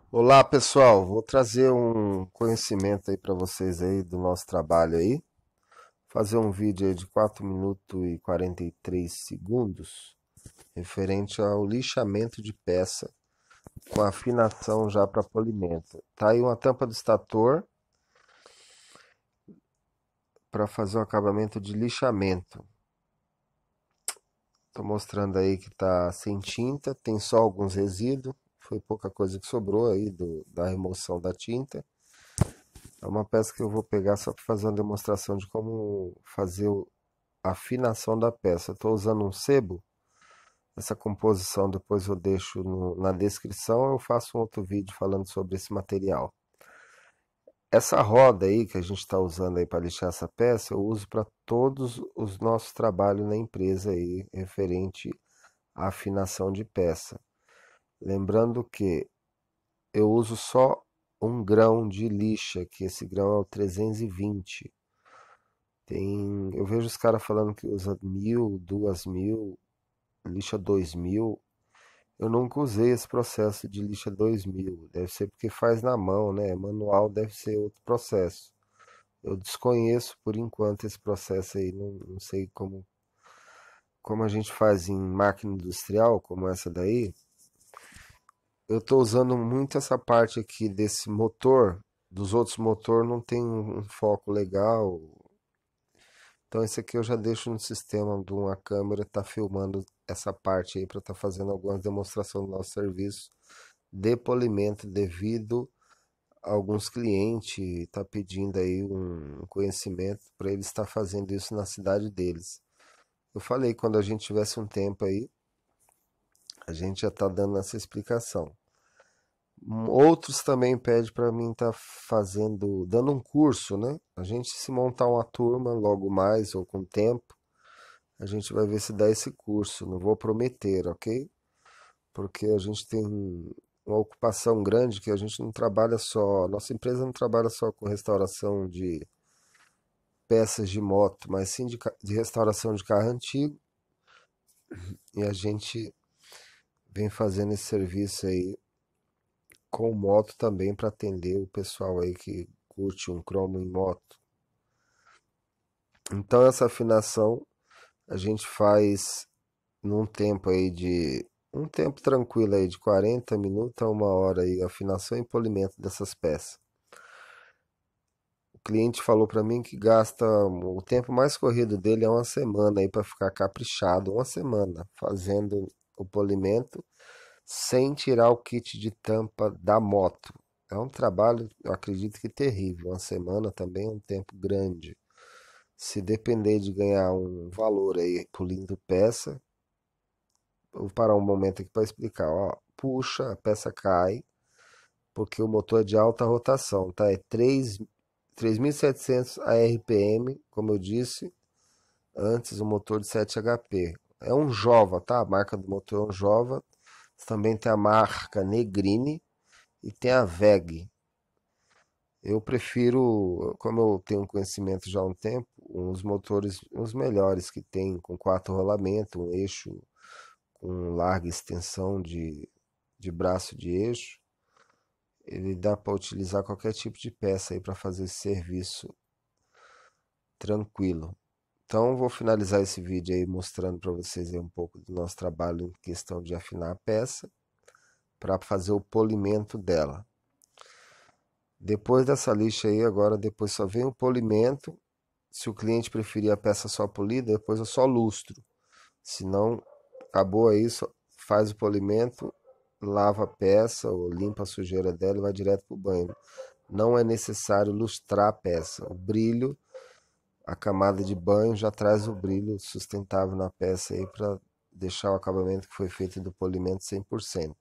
Olá pessoal, vou trazer um conhecimento aí para vocês aí do nosso trabalho aí. Fazer um vídeo aí de 4 minutos e 43 segundos referente ao lixamento de peça com afinação já para polimento. Tá aí uma tampa do estator para fazer o acabamento de lixamento. Estou mostrando aí que tá sem tinta, tem só alguns resíduos, foi pouca coisa que sobrou aí da remoção da tinta. É uma peça que eu vou pegar só para fazer uma demonstração de como fazer a afinação da peça. Estou usando um sebo. Essa composição depois eu deixo na descrição. Eu faço um outro vídeo falando sobre esse material. Essa roda aí que a gente está usando aí para lixar essa peça, eu uso para todos os nossos trabalhos na empresa aí, referente à afinação de peça. Lembrando que eu uso só um grão de lixa, que esse grão é o 320. Eu vejo os caras falando que usa 1000, 2000, lixa 2000. Eu nunca usei esse processo de lixa 2000. Deve ser porque faz na mão, né? Manual deve ser outro processo. Eu desconheço por enquanto esse processo aí. Não sei como a gente faz em máquina industrial, como essa daí. Eu estou usando muito essa parte aqui desse motor. Dos outros motores não tem um foco legal. Então esse aqui eu já deixo no sistema de uma câmera, tá filmando essa parte aí para estar fazendo algumas demonstrações do nosso serviço de polimento devido a alguns clientes tá pedindo aí um conhecimento para eles estar fazendo isso na cidade deles. Eu falei quando a gente tivesse um tempo aí, a gente já tá dando essa explicação. Outros também pedem para mim estar dando um curso, né? A gente se montar uma turma logo mais ou com tempo, a gente vai ver se dá esse curso. Não vou prometer, ok? Porque a gente tem uma ocupação grande que a gente não trabalha só. Nossa empresa não trabalha só com restauração de peças de moto, mas sim de restauração de carro antigo. E a gente vem fazendo esse serviço aí com moto também para atender o pessoal aí que curte um cromo em moto. Então essa afinação a gente faz num tempo aí de um tempo tranquilo aí de 40 minutos a 1 hora aí, afinação e polimento dessas peças. O cliente falou para mim que gasta o tempo mais corrido dele é uma semana aí para ficar caprichado, uma semana fazendo o polimento sem tirar o kit de tampa da moto. É um trabalho, eu acredito que terrível. Uma semana também é um tempo grande. Se depender de ganhar um valor aí polindo peça, vou parar um momento aqui para explicar. Ó, puxa, a peça cai, porque o motor é de alta rotação, tá? É 3.700 ARPM, como eu disse, antes o motor de 7 HP. É um Jova, tá? A marca do motor é um Jova. Também tem a marca Negrini e tem a VEG. Eu prefiro, como eu tenho conhecimento já há um tempo, uns motores, os melhores que tem, com 4 rolamentos, um eixo com larga extensão de braço de eixo. Ele dá para utilizar qualquer tipo de peça aí para fazer esse serviço tranquilo. Então vou finalizar esse vídeo aí mostrando para vocês aí um pouco do nosso trabalho em questão de afinar a peça para fazer o polimento dela. Depois dessa lixa aí, agora depois só vem o polimento. Se o cliente preferir a peça só polida, depois eu só lustro. Se não, acabou aí, só faz o polimento, lava a peça ou limpa a sujeira dela e vai direto para o banho. Não é necessário lustrar a peça. O brilho, a camada de banho já traz o brilho sustentável na peça aí para deixar o acabamento que foi feito do polimento 100%.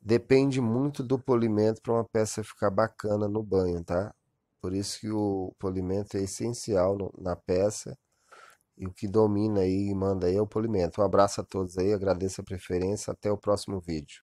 Depende muito do polimento para uma peça ficar bacana no banho, tá? Por isso que o polimento é essencial na peça e o que domina aí e manda aí é o polimento. Um abraço a todos aí, agradeço a preferência, até o próximo vídeo.